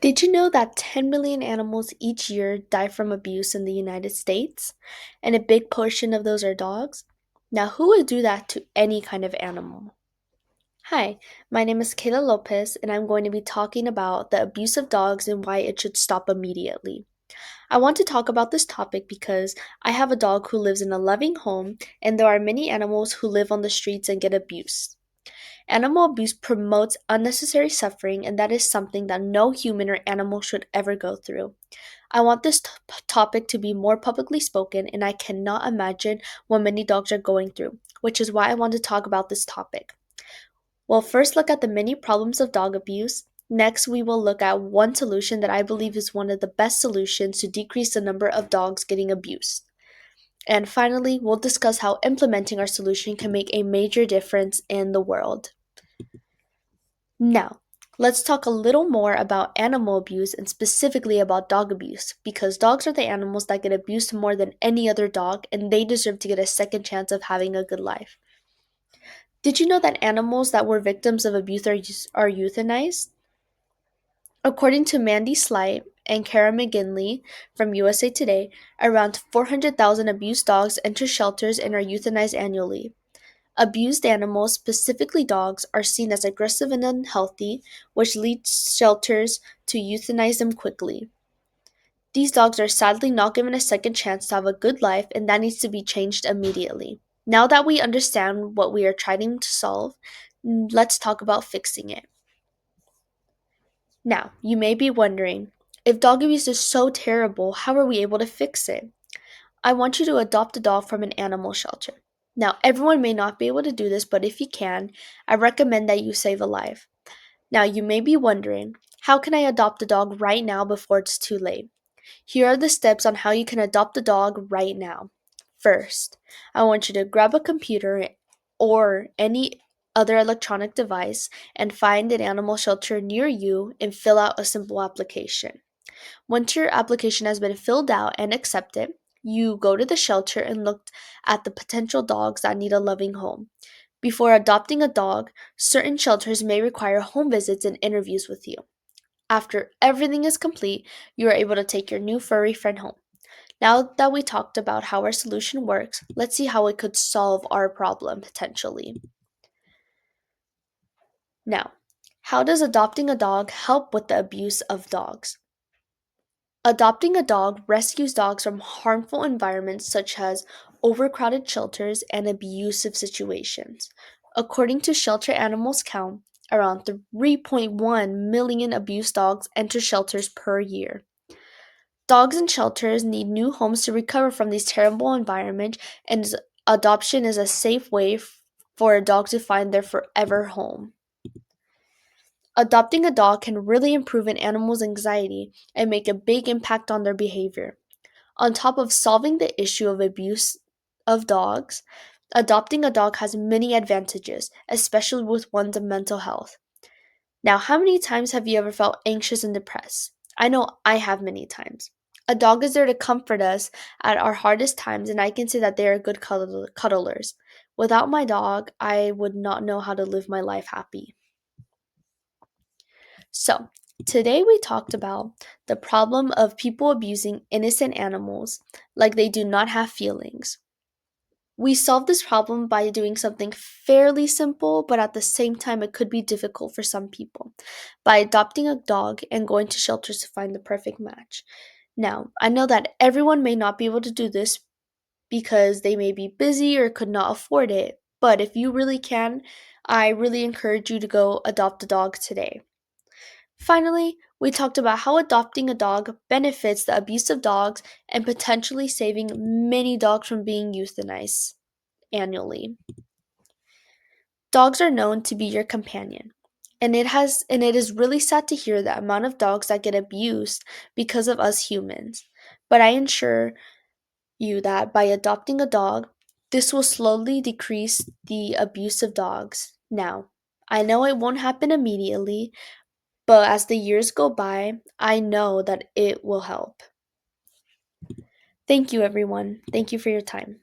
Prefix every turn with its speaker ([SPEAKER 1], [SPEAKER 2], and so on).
[SPEAKER 1] Did you know that 10 million animals each year die from abuse in the United States? And a big portion of those are dogs? Now, who would do that to any kind of animal? Hi, my name is Kayla Lopez, and I'm going to be talking about the abuse of dogs and why it should stop immediately. I want to talk about this topic because I have a dog who lives in a loving home, and there are many animals who live on the streets and get abused. Animal abuse promotes unnecessary suffering, and that is something that no human or animal should ever go through. I want this topic to be more publicly spoken, and I cannot imagine what many dogs are going through, which is why I want to talk about this topic. We'll first look at the many problems of dog abuse. Next, we will look at one solution that I believe is one of the best solutions to decrease the number of dogs getting abused. And finally, we'll discuss how implementing our solution can make a major difference in the world. Now, let's talk a little more about animal abuse and specifically about dog abuse, because dogs are the animals that get abused more than any other dog, and they deserve to get a second chance of having a good life. Did you know that animals that were victims of abuse are euthanized? According to Mandy Slight and Kara McGinley from USA Today, around 400,000 abused dogs enter shelters and are euthanized annually. Abused animals, specifically dogs, are seen as aggressive and unhealthy, which leads shelters to euthanize them quickly. These dogs are sadly not given a second chance to have a good life, and that needs to be changed immediately. Now that we understand what we are trying to solve, let's talk about fixing it. Now, you may be wondering, if dog abuse is so terrible, how are we able to fix it? I want you to adopt a dog from an animal shelter. Now, everyone may not be able to do this, but if you can, I recommend that you save a life. Now, you may be wondering, how can I adopt a dog right now before it's too late? Here are the steps on how you can adopt a dog right now. First, I want you to grab a computer or any other electronic device and find an animal shelter near you and fill out a simple application. Once your application has been filled out and accepted, you go to the shelter and look at the potential dogs that need a loving home. Before adopting a dog, certain shelters may require home visits and interviews with you. After everything is complete, you are able to take your new furry friend home. Now that we talked about how our solution works, let's see how it could solve our problem potentially. Now, how does adopting a dog help with the abuse of dogs? Adopting a dog rescues dogs from harmful environments such as overcrowded shelters and abusive situations. According to Shelter Animals Count, around 3.1 million abused dogs enter shelters per year. Dogs in shelters need new homes to recover from these terrible environments, and adoption is a safe way for a dog to find their forever home. Adopting a dog can really improve an animal's anxiety and make a big impact on their behavior. On top of solving the issue of abuse of dogs, adopting a dog has many advantages, especially with one's mental health. Now, how many times have you ever felt anxious and depressed? I know I have many times. A dog is there to comfort us at our hardest times, and I can say that they are good cuddlers. Without my dog, I would not know how to live my life happy. So, today we talked about the problem of people abusing innocent animals like they do not have feelings. We solved this problem by doing something fairly simple, but at the same time, it could be difficult for some people by adopting a dog and going to shelters to find the perfect match. Now, I know that everyone may not be able to do this because they may be busy or could not afford it, but if you really can, I really encourage you to go adopt a dog today. Finally, we talked about how adopting a dog benefits the abuse of dogs and potentially saving many dogs from being euthanized annually. Dogs are known to be your companion. And it is really sad to hear the amount of dogs that get abused because of us humans. But I assure you that by adopting a dog, this will slowly decrease the abuse of dogs. Now, I know it won't happen immediately, but as the years go by, I know that it will help. Thank you, everyone. Thank you for your time.